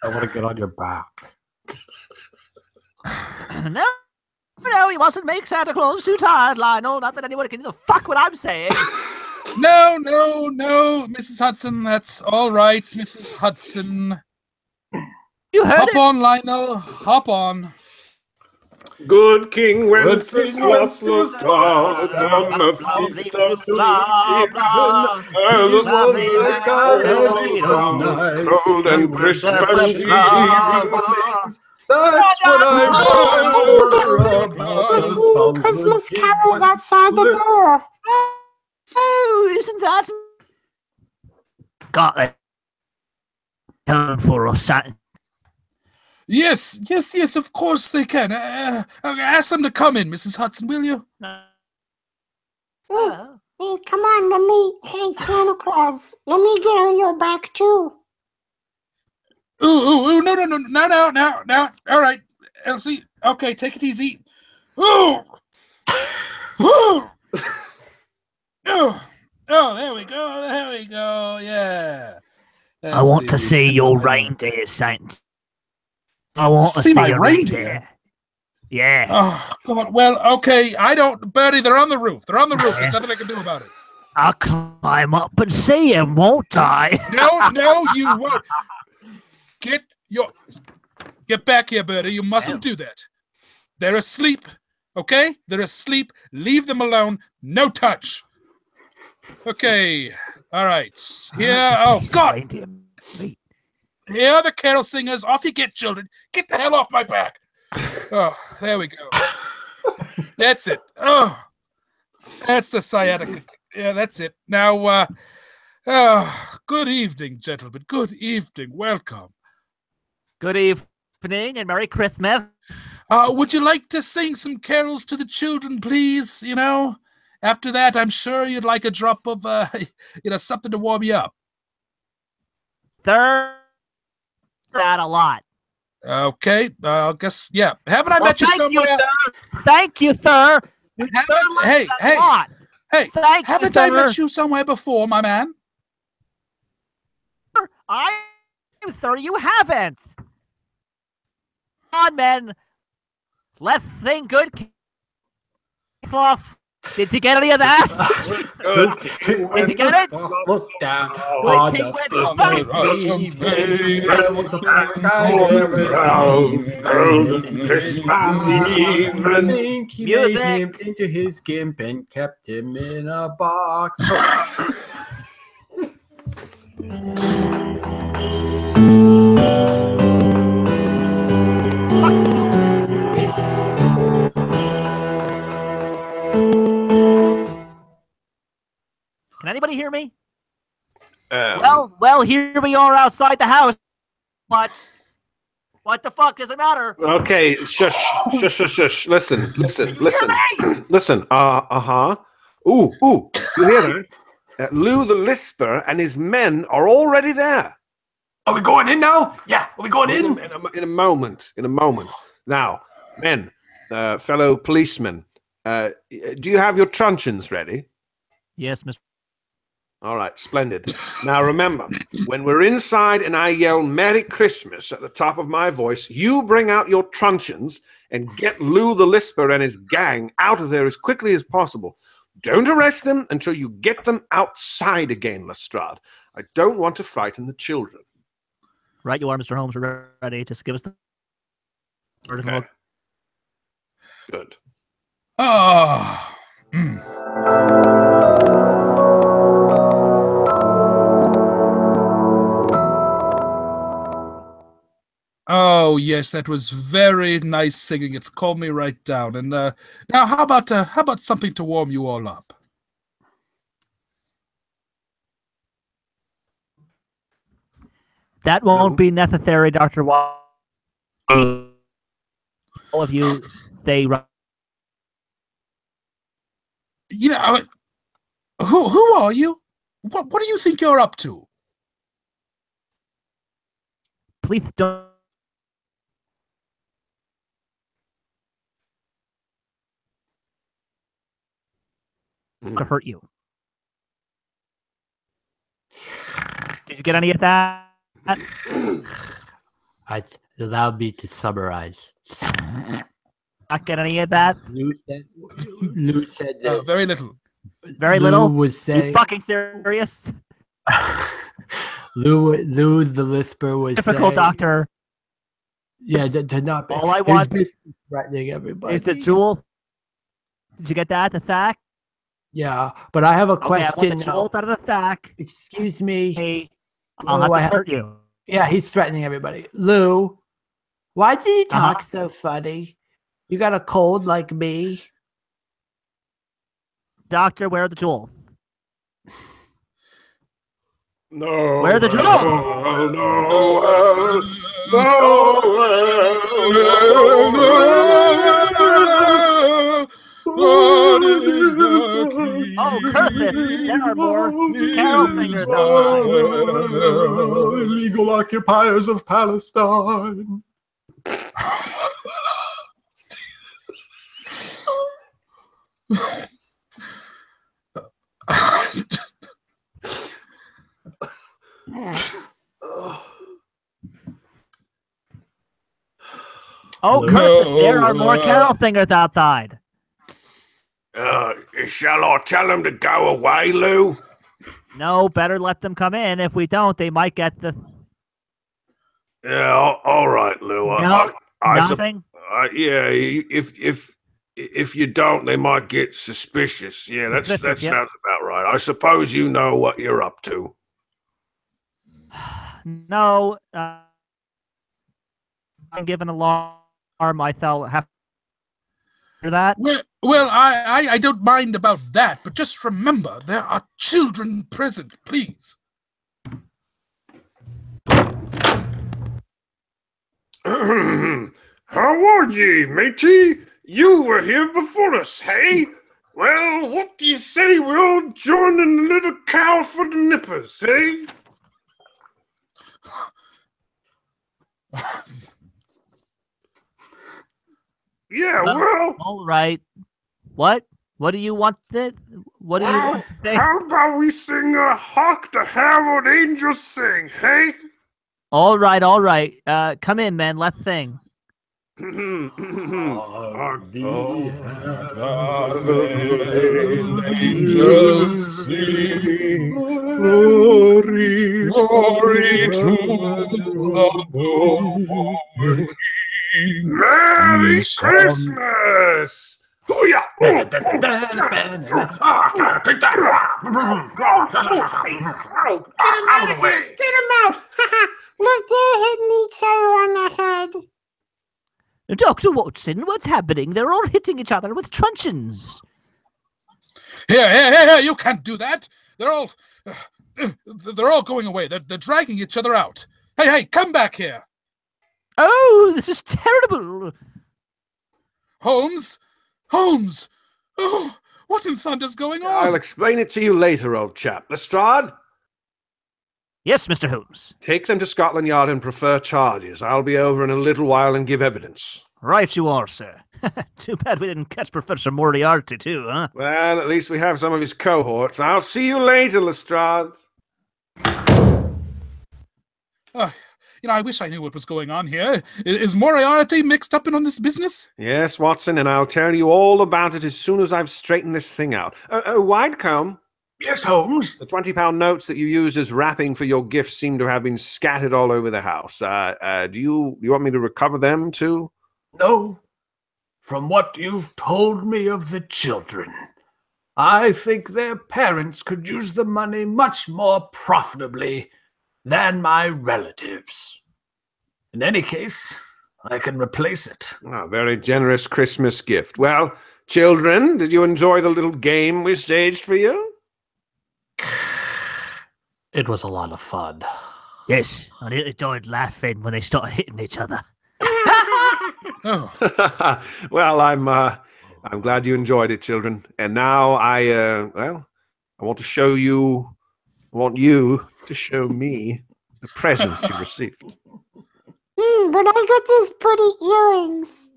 I want to get on your back. No, you mustn't make Santa Claus too tired, Lionel. Not that anyone can do the fuck what I'm saying. No, Mrs. Hudson. That's all right, Mrs. Hudson. You heard Hop it. on, Lionel. Hop on. Good King Wenceslas was found on the feast of Stephen, and the sun cold and crisp and even. That's what I The Christmas carols outside the door. Oh, isn't that? Got it. For us, Yes, of course they can. Ask them to come in, Mrs. Hudson, will you? Hey, come on, let me. Hey, Santa Claus, let me get on your back too. Ooh, no. All right, Elsie. Okay, take it easy. Ooh. Oh, there we go. Yeah. I want to see your reindeer, Saint. I want to see my your reindeer. Yeah. Oh God. Well, okay. I don't, Bertie. They're on the roof. There's nothing I can do about it. I'll climb up and see him, won't I? No, you won't. Get back here, Bertie. You mustn't do that. They're asleep. Okay? They're asleep. Leave them alone. No touch. Okay. All right. Here. Oh God. Here are the carol singers. Off you get, children. Get the hell off my back. Oh, there we go. That's it. Oh, that's the sciatica. Yeah, that's it. Now, good evening, gentlemen. Good evening. Welcome. Good evening and Merry Christmas. Would you like to sing some carols to the children, please? You know, after that, I'm sure you'd like a drop of, something to warm you up. That a lot. Okay, I guess, yeah. Haven't I met you somewhere? Thank you, sir. Hey, Thank haven't you, I sir. met you somewhere before, my man? Sir, you haven't. Come on, man. Let's sing good. Off. Did you get any of that? Did you get it? Look down Good on King I think he made him into his gimp and kept him in a box. Can anybody hear me? Well, here we are outside the house. But what the fuck does it matter? Okay, shush. Listen. Listen. Ooh, you hear that? Lou the Lisper and his men are already there. Are we going in now? Yeah, are we going in? In a moment. Now, men, fellow policemen, do you have your truncheons ready? Yes, Mr. All right, splendid. Now remember, when we're inside and I yell Merry Christmas at the top of my voice, you bring out your truncheons and get Lou the Lisper and his gang out of there as quickly as possible. Don't arrest them until you get them outside again, Lestrade. I don't want to frighten the children. Right, you are, Mr. Holmes. We're ready. Just give us the... Okay. Good. Oh. Oh yes, that was very nice singing. It's calmed me right down. And now, how about something to warm you all up? That won't be necessary, Dr. Wall. All of you, stay right. You know, who are you? What do you think you're up to? Please don't. To hurt you. Did you get any of that? Allow me to summarize. Not get any of that? Lou said that. Very little. Very Lou little? was saying. You fucking serious? Lou the Lisper was Typical saying, doctor. Yeah, to not be. All I want is threatening everybody. Is the jewel. Did you get that? The sack? Yeah, but I have a Okay, I question. want the jewel out of the sack. Excuse me. Hey, I'll have to hurt you. Yeah, he's threatening everybody. Lou, why do you talk so funny? You got a cold like me? Doctor, where are the jewels? No. Where are the jewels? What is the key? Oh, curse it! There are more carol singers outside. Illegal occupiers of Palestine. Oh, curse it! There are more carol singers outside. Shall I tell them to go away, Lou? No, better let them come in. If we don't, they might get the... Yeah, all right, Lou. No, nothing? Yeah, if you don't, they might get suspicious. Yeah, that sounds about right. I suppose you know what you're up to. No, I'm given alarm. I felt after that. Well, I don't mind about that, but just remember, there are children present, please. How are ye, matey? You were here before us, hey? Well, what do you say we all join in the little cow for the nippers, hey? Yeah, well... All right. What? What do you want What do you want to say? How about we sing Hark the Herald Angels Sing, hey? All right. Come in, man. Let's sing. Hark the angels sing, glory, glory to the morning. Merry Christmas! Hoo-yah! Take them out! Look, they're hitting each other on the head. Dr. Watson, what's happening? They're all hitting each other with truncheons. Here, you can't do that. They're all going away. They're dragging each other out. Hey, come back here. Oh, this is terrible. Holmes! Oh, what in thunder's going on? I'll explain it to you later, old chap. Lestrade? Yes, Mr. Holmes. Take them to Scotland Yard and prefer charges. I'll be over in a little while and give evidence. Right you are, sir. Too bad we didn't catch Professor Moriarty, too, huh? Well, at least we have some of his cohorts. I'll see you later, Lestrade. I wish I knew what was going on here. Is Moriarty mixed up in on this business? Yes, Watson, and I'll tell you all about it as soon as I've straightened this thing out. Widecombe. Yes, Holmes? The £20 notes that you used as wrapping for your gifts seem to have been scattered all over the house. Do you want me to recover them, too? No. From what you've told me of the children, I think their parents could use the money much more profitably than my relatives. In any case, I can replace it. A very generous Christmas gift. Well, children, did you enjoy the little game we staged for you? It was a lot of fun. Yes, I nearly died laughing when they started hitting each other. Oh. Well, I'm glad you enjoyed it, children. And now I want you to show me the presents you received. But I got these pretty earrings.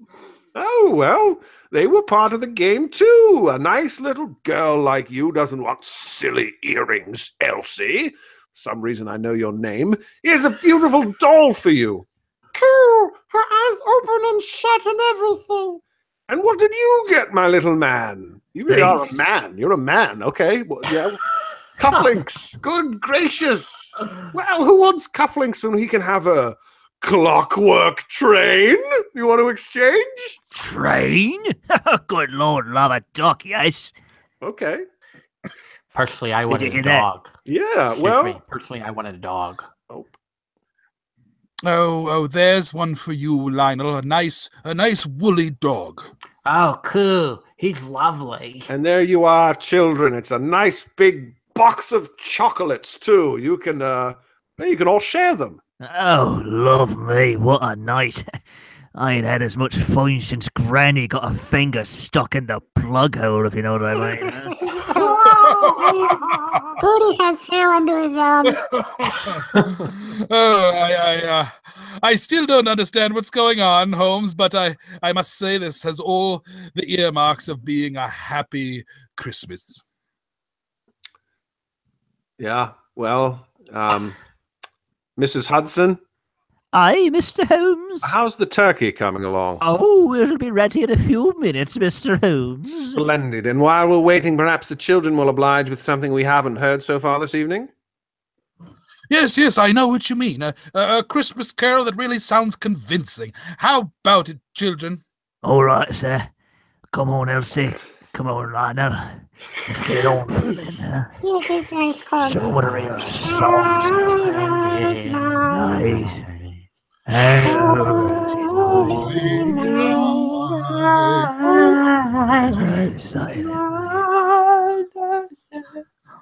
Oh, well, they were part of the game, too. A nice little girl like you doesn't want silly earrings, Elsie. For some reason I know your name. Here's a beautiful doll for you. Cool. Her eyes open and shut and everything. And what did you get, my little man? You really are a man. You're a man, okay? Well, yeah. Cufflinks. Good gracious. Well, who wants cufflinks when he can have a clockwork train? You want to exchange? Train? Good Lord, love a duck, yes. Okay. Personally, I wanted you a hear that? dog. Yeah, Excuse well. me. Personally, I wanted a dog. Oh, there's one for you, Lionel. A nice woolly dog. Oh, cool. He's lovely. And there you are, children. It's a nice big box of chocolates, too. You can all share them. Oh, love me, what a night. I ain't had as much fun since Granny got her finger stuck in the plug hole, if you know what I mean. Booty has hair under his arm. I still don't understand what's going on, Holmes, but I must say this has all the earmarks of being a happy Christmas. Yeah, well, Mrs. Hudson? Aye, Mr. Holmes? How's the turkey coming along? Oh, it'll be ready in a few minutes, Mr. Holmes. Splendid. And while we're waiting, perhaps the children will oblige with something we haven't heard so far this evening? Yes, I know what you mean. A Christmas carol that really sounds convincing. How about it, children? All right, sir. Come on, Elsie. Come on, Lionel. Let's get it on. Yeah, this one's called. Show what a real nice.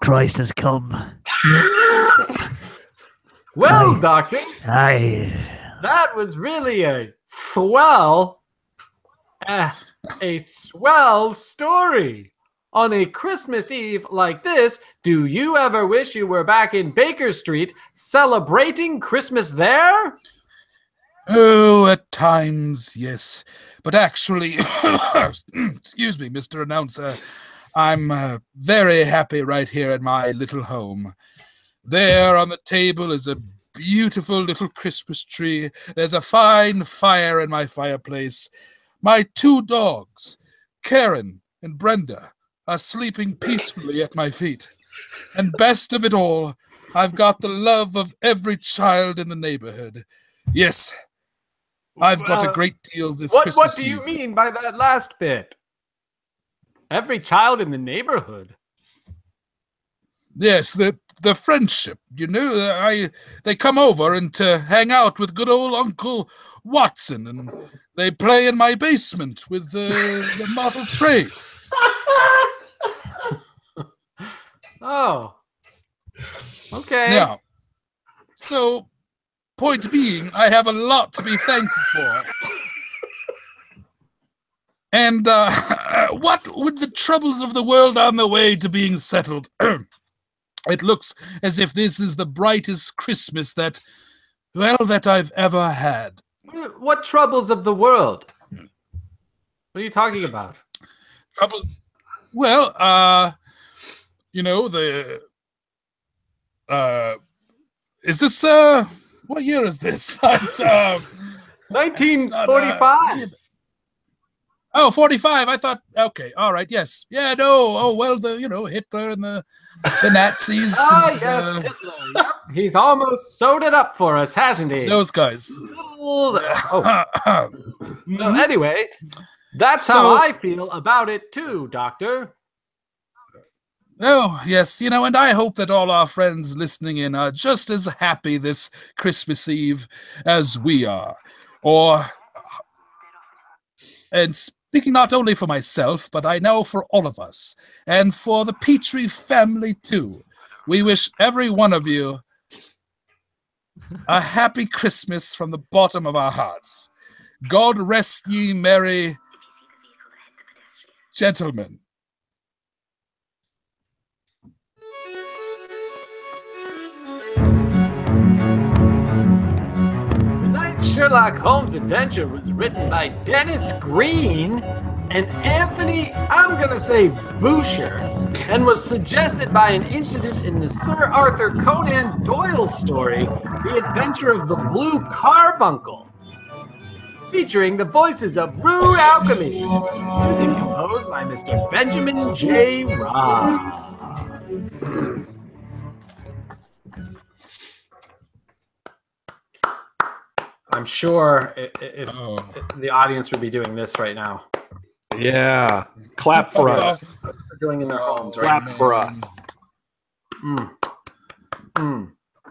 Christ has come. Well, Doctor, Aye. that was really a swell story. On a Christmas Eve like this, do you ever wish you were back in Baker Street celebrating Christmas there? Oh, at times, yes. But actually, excuse me, Mr. Announcer, I'm very happy right here at my little home. There on the table is a beautiful little Christmas tree. There's a fine fire in my fireplace. My 2 dogs, Karen and Brenda, are sleeping peacefully at my feet. And best of it all, I've got the love of every child in the neighborhood. Yes, I've got a great deal this Christmas What do you Eve. mean by that last bit? Every child in the neighborhood. Yes, the friendship, you know. They come over and to hang out with good old Uncle Watson, and they play in my basement with the model trains. Oh. Okay. Now, so, point being, I have a lot to be thankful for. And what with the troubles of the world on the way to being settled, It looks as if this is the brightest Christmas that I've ever had. What troubles of the world? What are you talking about? Troubles? Well, is this, what year is this? 1945. Oh, 45. I thought, okay, all right, yes. Yeah, no, oh, well, Hitler and the Nazis. Yes, Hitler. Yep. He's almost sewed it up for us, hasn't he? Those guys. Well, anyway, that's how I feel about it too, Doctor. Oh, yes, and I hope that all our friends listening in are just as happy this Christmas Eve as we are. And speaking not only for myself, but I know for all of us, and for the Petrie family too, we wish every one of you a happy Christmas from the bottom of our hearts. God rest ye merry gentlemen. Sherlock Holmes' adventure was written by Dennis Green and Anthony, I'm going to say Boucher, and was suggested by an incident in the Sir Arthur Conan Doyle story, The Adventure of the Blue Carbuncle, featuring the voices of Rude Alchemy, music composed by Mr. Benjamin J. Robb. I'm sure if the audience would be doing this right now. Yeah. Clap for us. That's what they're doing in their homes right Clap for us.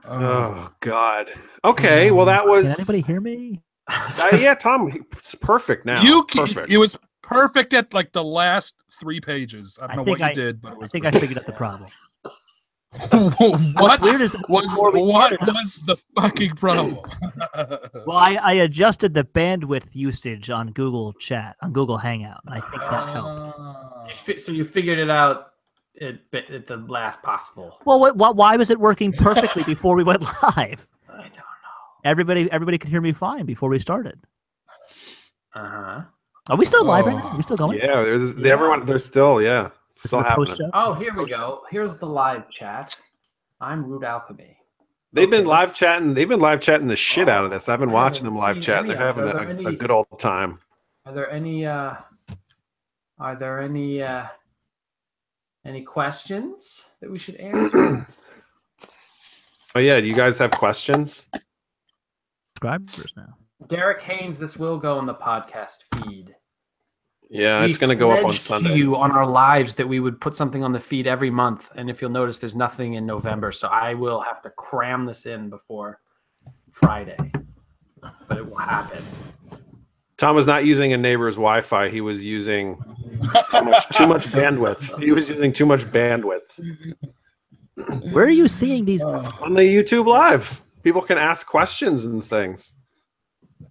Oh, God. Okay, well, that was... Can anybody hear me? Yeah, Tom, it's perfect now. Perfect. It was perfect at like the last 3 pages. I don't know what you did, but it was I think I figured out the problem. What weird is that what was the fucking problem? Well, I adjusted the bandwidth usage on Google Chat, on Google Hangout, and I think that helped. So you figured it out at the last possible. Well, why was it working perfectly before we went live? I don't know. Everybody could hear me fine before we started. Uh-huh. Are we still live right now? Are we still going? Yeah, everyone, they're still, still happening. Oh, here we go. Here's the live chat. I'm Rude Alchemy. They've been live chatting the shit out of this. I've been watching them live chat. They're having a good old time. Are there any questions that we should answer? Oh yeah, do you guys have questions? Subscribers now. Derek Haynes, this will go on the podcast feed. Yeah, it's going to go up on Sunday. To you on our lives that we would put something on the feed every month, and if you'll notice, there's nothing in November, so I will have to cram this in before Friday, but it will happen. Tom was not using a neighbor's Wi-Fi. He was using too much bandwidth. He was using too much bandwidth. Where are you seeing these? On the YouTube Live. People can ask questions and things.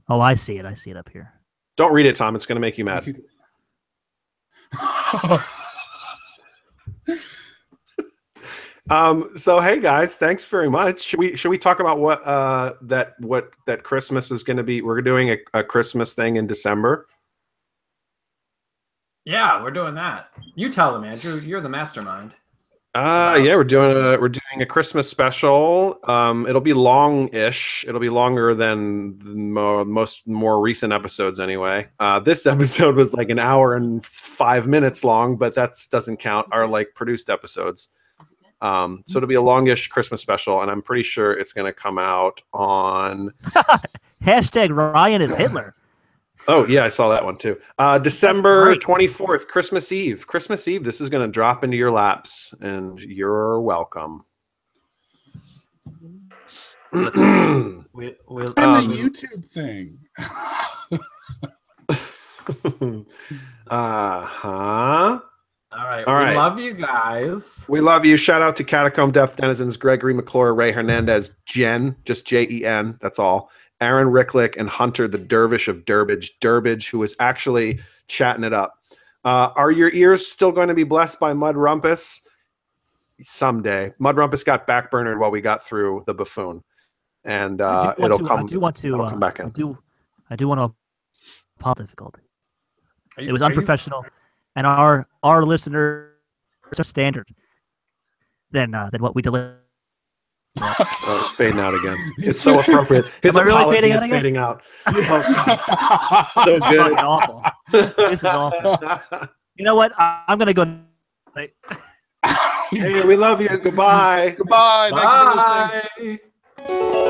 Oh, I see it. I see it up here. Don't read it, Tom. It's going to make you mad. So hey guys, thanks very much. Should we talk about what that Christmas is going to be? We're doing a Christmas thing in December. Yeah, we're doing that. You tell them, Andrew. You're the mastermind. Yeah, we're doing a Christmas special. It'll be long-ish. It'll be longer than the more recent episodes anyway. This episode was like an hour and 5 minutes long, but that doesn't count our produced episodes. So it'll be a longish Christmas special, and I'm pretty sure it's going to come out on Hashtag Ryan is Hitler. Oh, yeah, I saw that one too. December 24th, Christmas Eve. Christmas Eve, this is going to drop into your laps, and you're welcome. Listen, and the YouTube thing. Uh-huh. All right. We love you guys. We love you. Shout out to Catacomb Death Denizens, Gregory McClure, Ray Hernandez, Jen, just Jen, that's all. Aaron Ricklick and Hunter, the Dervish of Durbage, who was actually chatting it up. Are your ears still going to be blessed by Mud Rumpus? someday. Mudrumpus got backburnered while we got through the buffoon, and it'll come back in. I do want to apologize. Difficulty. It was unprofessional, and our listeners are standard than what we delivered. Oh, it's fading out again. It's so appropriate. His apology is fading out. So good. Awful. This is awful. You know what? I'm gonna go. Hey, we love you. Goodbye. Goodbye. Thank you for listening.